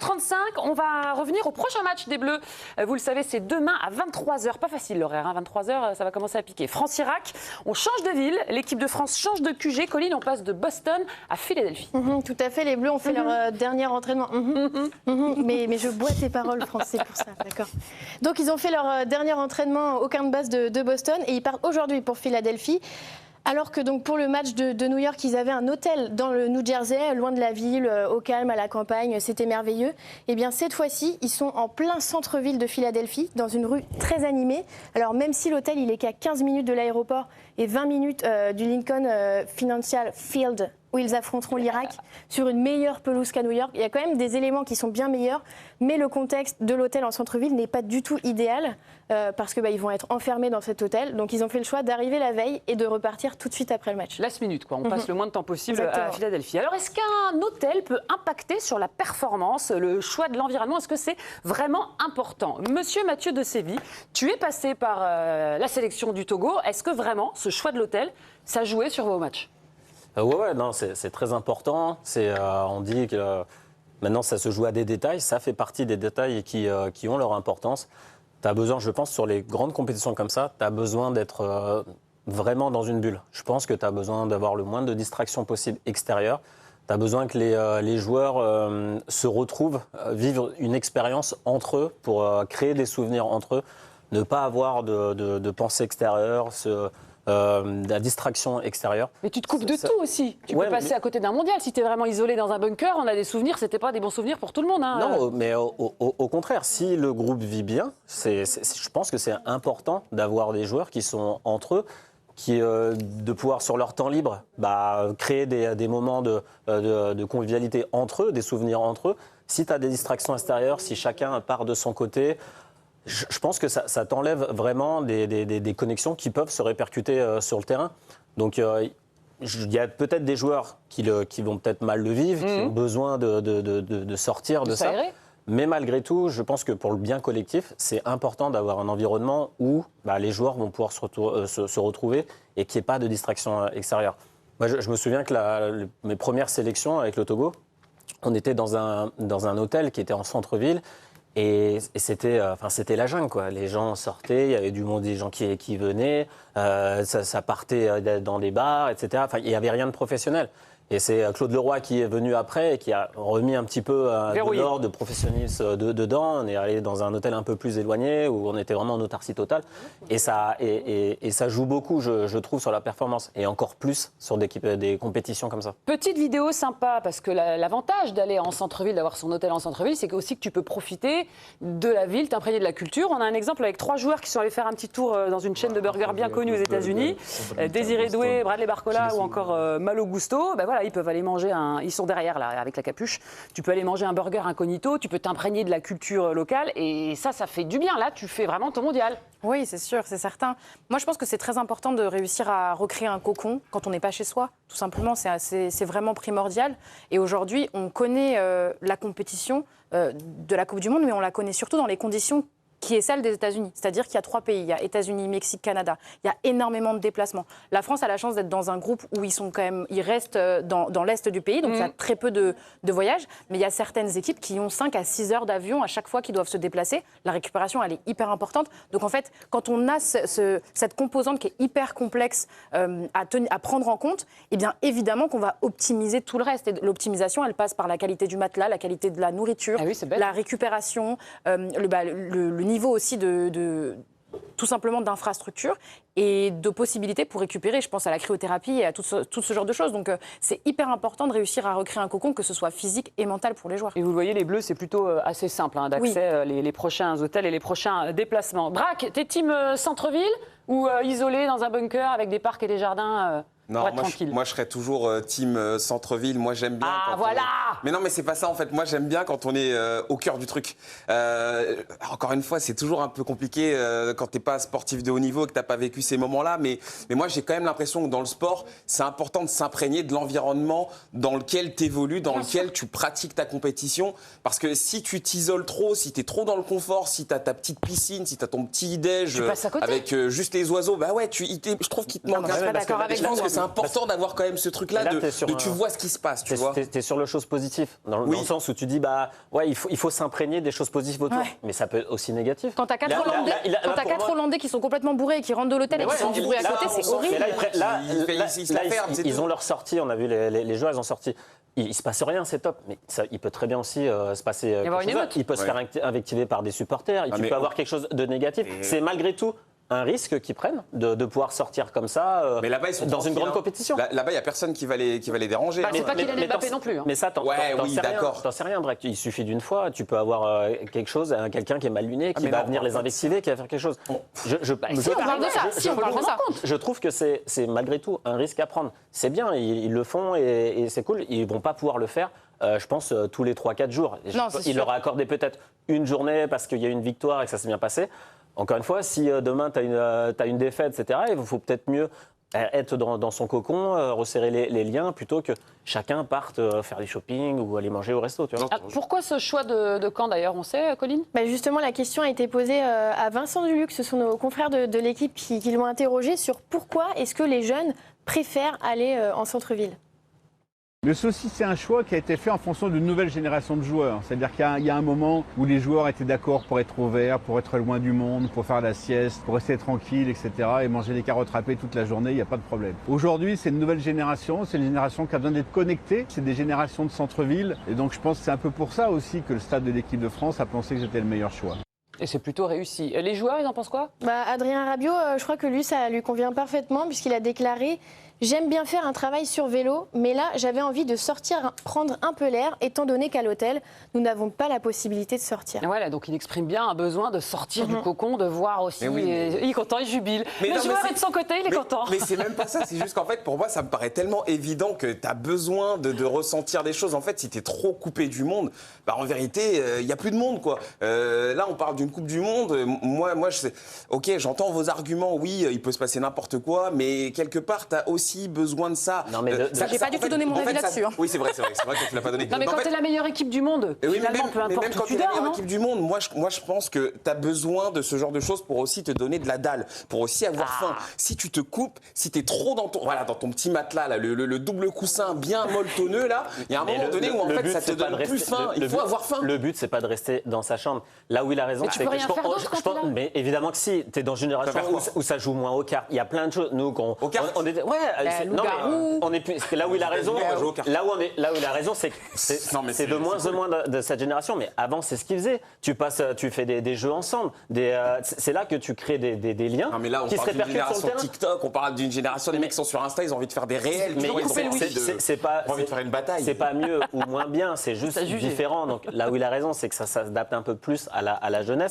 8h35, on va revenir au prochain match des Bleus. Vous le savez, c'est demain à 23h. Pas facile l'horaire, hein. 23h, ça va commencer à piquer. France-Irak, on change de ville. L'équipe de France change de QG. Colline, on passe de Boston à Philadelphie. Tout à fait, les Bleus ont fait leur dernier entraînement. Mais je bois tes paroles, français, pour ça, d'accord. Donc, ils ont fait leur dernier entraînement au camp de base de Boston et ils partent aujourd'hui pour Philadelphie. Alors que donc pour le match de New York, ils avaient un hôtel dans le New Jersey, loin de la ville, au calme, à la campagne, c'était merveilleux. Et bien cette fois-ci, ils sont en plein centre-ville de Philadelphie, dans une rue très animée. Alors même si l'hôtel il est qu'à 15 minutes de l'aéroport et 20 minutes du Lincoln Financial Field, où ils affronteront l'Irak sur une meilleure pelouse qu'à New York. Il y a quand même des éléments qui sont bien meilleurs, mais le contexte de l'hôtel en centre-ville n'est pas du tout idéal parce qu'ils vont être enfermés dans cet hôtel. Donc ils ont fait le choix d'arriver la veille et de repartir tout de suite après le match. Last minute, quoi. On passe le moins de temps possible Exactement. à Philadelphie. Alors est-ce qu'un hôtel peut impacter sur la performance, le choix de l'environnement? Est-ce que c'est vraiment important? Monsieur Mathieu de Séville, tu es passé par la sélection du Togo. Est-ce que vraiment ce choix de l'hôtel, ça jouait sur vos matchs? Ouais, non, c'est très important. On dit que maintenant, ça se joue à des détails. Ça fait partie des détails qui ont leur importance. Tu as besoin, je pense, sur les grandes compétitions comme ça, tu as besoin d'être vraiment dans une bulle. Je pense que tu as besoin d'avoir le moins de distractions possible extérieures. Tu as besoin que les joueurs se retrouvent, vivent une expérience entre eux pour créer des souvenirs entre eux, ne pas avoir de pensée extérieure, de la distraction extérieure. Mais tu te coupes de tout aussi. Tu peux passer à côté d'un mondial. Si tu es vraiment isolé dans un bunker, on a des souvenirs, c'était pas des bons souvenirs pour tout le monde. Hein. Non, mais au contraire, si le groupe vit bien, je pense que c'est important d'avoir des joueurs qui sont entre eux, de pouvoir sur leur temps libre créer des moments de convivialité entre eux, des souvenirs entre eux. Si tu as des distractions extérieures, si chacun part de son côté, je pense que ça t'enlève vraiment des connexions qui peuvent se répercuter sur le terrain. Donc il y a peut-être des joueurs qui vont peut-être mal le vivre, qui ont besoin de sortir de ça. Mais malgré tout, je pense que pour le bien collectif, c'est important d'avoir un environnement où les joueurs vont pouvoir se retrouver et qu'il n'y ait pas de distraction extérieure. Moi, je me souviens que mes premières sélections avec le Togo, on était dans un hôtel qui était en centre-ville. Et c'était la jungle, quoi. Les gens sortaient, il y avait du monde, des gens qui venaient, ça partait dans des bars, etc. Enfin, il n'y avait rien de professionnel. Et c'est Claude Leroy qui est venu après et qui a remis un petit peu de l'ordre, de professionnalisme dedans. On est allé dans un hôtel un peu plus éloigné où on était vraiment en autarcie totale. Et ça joue beaucoup, je trouve, sur la performance. Et encore plus sur des compétitions comme ça. Petite vidéo sympa, parce que l'avantage d'aller en centre-ville, d'avoir son hôtel en centre-ville, c'est aussi que tu peux profiter de la ville, t'imprégner de la culture. On a un exemple avec 3 joueurs qui sont allés faire un petit tour dans une chaîne de burgers bien connue aux États-Unis. Désiré Doué, Bradley Barcola ou encore Malo Gusto. Voilà, ils peuvent aller manger ils sont derrière là avec la capuche. Tu peux aller manger un burger incognito, tu peux t'imprégner de la culture locale et ça fait du bien. Là, tu fais vraiment ton mondial. Oui, c'est sûr, c'est certain. Moi, je pense que c'est très important de réussir à recréer un cocon quand on n'est pas chez soi. Tout simplement, c'est vraiment primordial. Et aujourd'hui, on connaît la compétition de la Coupe du Monde, mais on la connaît surtout dans les conditions qui est celle des États-Unis. C'est-à-dire qu'il y a 3 pays, il y a États-Unis, Mexique, Canada. Il y a énormément de déplacements. La France a la chance d'être dans un groupe où ils restent dans l'est du pays, donc il y a très peu de voyages. Mais il y a certaines équipes qui ont 5 à 6 heures d'avion à chaque fois qu'ils doivent se déplacer. La récupération, elle est hyper importante. Donc en fait, quand on a cette composante qui est hyper complexe à prendre en compte, eh bien évidemment qu'on va optimiser tout le reste. Et l'optimisation, elle passe par la qualité du matelas, la qualité de la nourriture, la récupération, le niveau aussi tout simplement d'infrastructures et de possibilités pour récupérer. Je pense à la cryothérapie et à tout ce genre de choses. Donc c'est hyper important de réussir à recréer un cocon, que ce soit physique et mental pour les joueurs. Et vous le voyez, les Bleus, c'est plutôt assez simple d'accès, les prochains hôtels et les prochains déplacements. Braque, t'es team centre-ville ou isolé dans un bunker avec des parcs et des jardins Non, moi je serais toujours team centre-ville. Moi j'aime bien. Ah voilà. Mais non, mais c'est pas ça en fait. Moi j'aime bien quand on est au cœur du truc. Encore une fois, c'est toujours un peu compliqué quand t'es pas sportif de haut niveau et que t'as pas vécu ces moments-là. Mais moi j'ai quand même l'impression que dans le sport, c'est important de s'imprégner de l'environnement dans lequel t'évolues, dans lequel tu pratiques ta compétition. Parce que si tu t'isoles trop, si t'es trop dans le confort, si t'as ta petite piscine, si t'as ton petit déj avec juste les oiseaux, bah ouais, je trouve qu'il te manque. Je suis pas d'accord avec vous. c'est important d'avoir quand même ce truc-là, Là, tu vois ce qui se passe, tu vois. T'es sur le chose positive, dans le sens où tu dis, il faut s'imprégner des choses positives autour, mais ça peut être aussi négatif. Quand t'as 4 Hollandais qui sont complètement bourrés et qui rentrent de l'hôtel et qui font du bruit à côté, c'est horrible. Ils ont leur sortie, on a vu les joueurs, ils ont sorti. Il se passe rien, c'est top, mais il peut très bien aussi se passer quelque chose. Il peut se faire invectiver par des supporters, tu peux avoir quelque chose de négatif. C'est malgré tout un risque qu'ils prennent de pouvoir sortir comme ça mais là-bas, ils sont dans une grande compétition. Là-bas, il n'y a personne qui va les déranger. C'est pas Kylian Mbappé non plus. Mais ça, t'en sais rien, Breck. Il suffit d'une fois, tu peux avoir quelque chose, quelqu'un qui est mal luné, qui va venir les invectiver, qui va faire quelque chose. Si, on parle de ça. Je trouve que c'est malgré tout un risque à prendre. C'est bien, ils le font et c'est cool. Ils ne vont pas pouvoir le faire. Je pense tous les 3-4 jours. Il leur a accordé peut-être une journée parce qu'il y a une victoire et que ça s'est bien passé. Encore une fois, si demain tu as une défaite, etc., il faut peut-être mieux être dans son cocon, resserrer les liens, plutôt que chacun parte faire du shopping ou aller manger au resto. Tu vois. Pourquoi ce choix de camp d'ailleurs, on sait, Colline ? Justement, la question a été posée à Vincent Duluc, ce sont nos confrères de l'équipe qui l'ont interrogé sur pourquoi est-ce que les jeunes préfèrent aller en centre-ville. Le souci, c'est un choix qui a été fait en fonction d'une nouvelle génération de joueurs. C'est-à-dire qu'il y a un moment où les joueurs étaient d'accord pour être au vert, pour être loin du monde, pour faire la sieste, pour rester tranquille, etc. et manger des carottes râpées toute la journée, il n'y a pas de problème. Aujourd'hui, c'est une nouvelle génération, c'est une génération qui a besoin d'être connectée, c'est des générations de centre-ville. Et donc je pense que c'est un peu pour ça aussi que le stade de l'équipe de France a pensé que c'était le meilleur choix. Et c'est plutôt réussi. Les joueurs, ils en pensent quoi ? Adrien Rabiot, je crois que lui, ça lui convient parfaitement puisqu'il a déclaré « J'aime bien faire un travail sur vélo, mais là, j'avais envie de sortir, prendre un peu l'air, étant donné qu'à l'hôtel, nous n'avons pas la possibilité de sortir. » Voilà, donc il exprime bien un besoin de sortir du cocon, de voir aussi. Il est content, il jubile. Le joueur est de son côté, il est content. Mais c'est même pas ça, c'est juste qu'en fait, pour moi, ça me paraît tellement évident que tu as besoin de ressentir des choses. En fait, si tu es trop coupé du monde, en vérité, il n'y a plus de monde, quoi. Là, on parle d'une Coupe du Monde. Moi, ok, j'entends vos arguments, oui, il peut se passer n'importe quoi, mais quelque part, tu as aussi besoin de ça. Non, mais j'ai pas du tout donné mon avis là-dessus. Oui, c'est vrai que tu l'as pas donné. Non, mais quand tu es la meilleure équipe du monde, finalement, peu importe où tu dors, la meilleure équipe du monde, moi, je pense que tu as besoin de ce genre de choses pour aussi te donner de la dalle, pour aussi avoir faim. Si tu te coupes, si tu es trop dans ton petit matelas, là, le double coussin bien molletonneux, là, il y a un moment donné où en fait, ça te donne plus faim. Il faut avoir faim. Le but, c'est pas de rester dans sa chambre. Là où il a raison, c'est que je pense. Mais évidemment que si, tu es dans une génération où ça joue moins aux cartes. Il y a plein de choses. Nous, on était. Là où il a raison, là où il a raison, c'est de moins en moins de cette génération. Mais avant, c'est ce qu'il faisait. Tu fais des jeux ensemble. C'est là que tu crées des liens. Non, mais là, on qui parle se d'une répercutent sur le génération terrain. TikTok. On parle d'une génération des mecs qui sont sur Insta, ils ont envie de faire des réels. Mais c'est pas envie de faire une bataille. C'est pas mieux ou moins bien, c'est juste différent. Donc là où il a raison, c'est que ça s'adapte un peu plus à la jeunesse.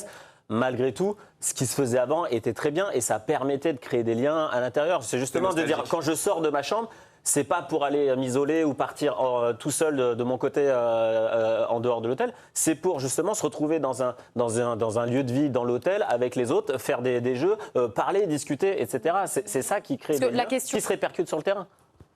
Malgré tout, ce qui se faisait avant était très bien et ça permettait de créer des liens à l'intérieur. C'est justement de dire, quand je sors de ma chambre, c'est pas pour aller m'isoler ou partir tout seul de mon côté en dehors de l'hôtel. C'est pour justement se retrouver dans un lieu de vie dans l'hôtel avec les autres, faire des jeux, parler, discuter, etc. C'est ça qui crée des liens qui se répercutent sur le terrain.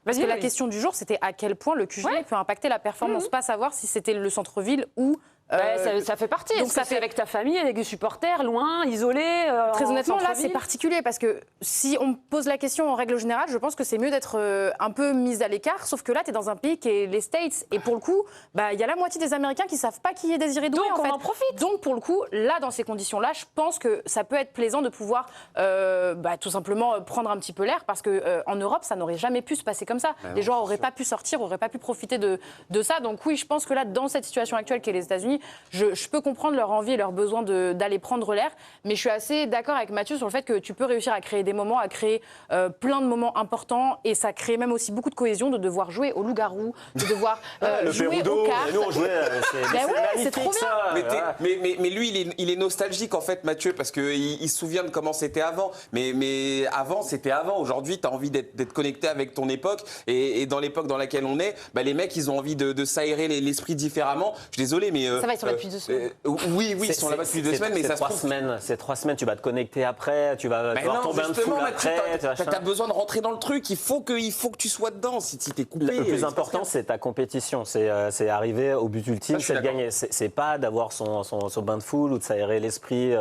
Parce que la question du jour, c'était à quel point le QG peut impacter la performance. Pas savoir si c'était le centre-ville ou... ça fait partie. Donc ça fait avec ta famille, avec des supporters, loin, isolés. Très honnêtement, là, c'est particulier parce que si on me pose la question en règle générale, je pense que c'est mieux d'être un peu mise à l'écart. Sauf que là, tu es dans un pays qui est les States. Et pour le coup, il y a la moitié des Américains qui savent pas qui est Désiré Doué. Donc on en profite. Donc pour le coup, là, dans ces conditions-là, je pense que ça peut être plaisant de pouvoir tout simplement prendre un petit peu l'air parce qu'en Europe, ça n'aurait jamais pu se passer comme ça. Les gens n'auraient pas pu sortir, n'auraient pas pu profiter de ça. Donc oui, je pense que là, dans cette situation actuelle qu'est les États-Unis, je peux comprendre leur envie et leur besoin d'aller prendre l'air, mais je suis assez d'accord avec Mathieu sur le fait que tu peux réussir à créer des moments, à créer plein de moments importants, et ça crée même aussi beaucoup de cohésion de devoir jouer au loup-garou, de devoir jouer aux cartes. Nous on jouait, c'est trop bien. Mais lui, il est nostalgique en fait, Mathieu, parce qu'il se souvient de comment c'était avant. Mais avant, c'était avant. Aujourd'hui, tu as envie d'être connecté avec ton époque, et dans l'époque dans laquelle on est, les mecs, ils ont envie de s'aérer l'esprit différemment. Je suis désolé, mais... Ça va, ils sont là depuis 2 semaines. Oui, ils sont là-bas depuis 2 semaines, mais ça se trouve... C'est 3 semaines, tu vas te connecter après, tu vas tomber un foule après. Tu as besoin de rentrer dans le truc, il faut que tu sois dedans si tu es coupé. Le plus important, c'est ta compétition, c'est arriver au but ultime, c'est de gagner. C'est pas d'avoir son bain de foule ou de s'aérer l'esprit.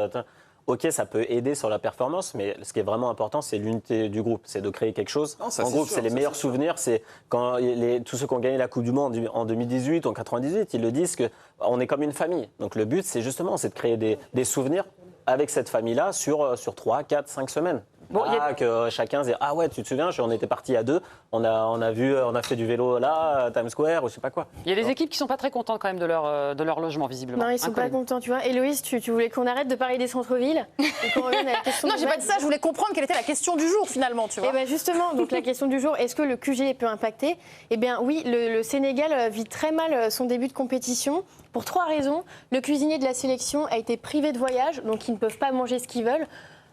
ok, ça peut aider sur la performance, mais ce qui est vraiment important, c'est l'unité du groupe, c'est de créer quelque chose. Non, ça, en c'est groupe, sûr, c'est les ça, meilleurs c'est sûr. souvenirs, c'est quand tous ceux qui ont gagné la Coupe du Monde en 2018, en 98, ils le disent qu'on est comme une famille. Donc le but, c'est justement c'est de créer des souvenirs avec cette famille-là sur 3, 4, 5 semaines. Bon, il y a- Que chacun se dise, ah ouais, tu te souviens, on était partis à 2, on a fait du vélo là, à Times Square, ou je sais pas quoi. Il y a des équipes qui sont pas très contentes quand même de leur logement, visiblement. Non, ils sont Hein, pas Colline contents, tu vois. Héloïse, tu voulais qu'on arrête de parler des centres-villes et qu'on revienne à la question Non, de j'ai pas base. dit ça, je voulais comprendre quelle était la question du jour finalement, tu vois. Eh bien justement, donc la question du jour, est-ce que le QG peut impacter? Eh bien oui, le Sénégal vit très mal son début de compétition pour 3 raisons. Le cuisinier de la sélection a été privé de voyage, donc ils ne peuvent pas manger ce qu'ils veulent.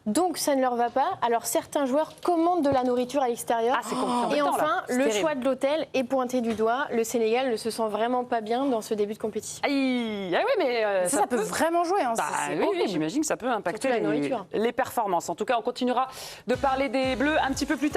Donc ça ne leur va pas. Alors certains joueurs commandent de la nourriture à l'extérieur. Ah, c'est embêtant, Et là. enfin, C'est le terrible. choix de l'hôtel est pointé du doigt. Le Sénégal ne se sent vraiment pas bien dans ce début de compétition. Aïe, ah oui, mais Ça peut vraiment jouer. Hein, Bah, c'est oui, horrible. j'imagine que ça peut impacter Surtout la nourriture. les performances. En tout cas, on continuera de parler des Bleus un petit peu plus tard.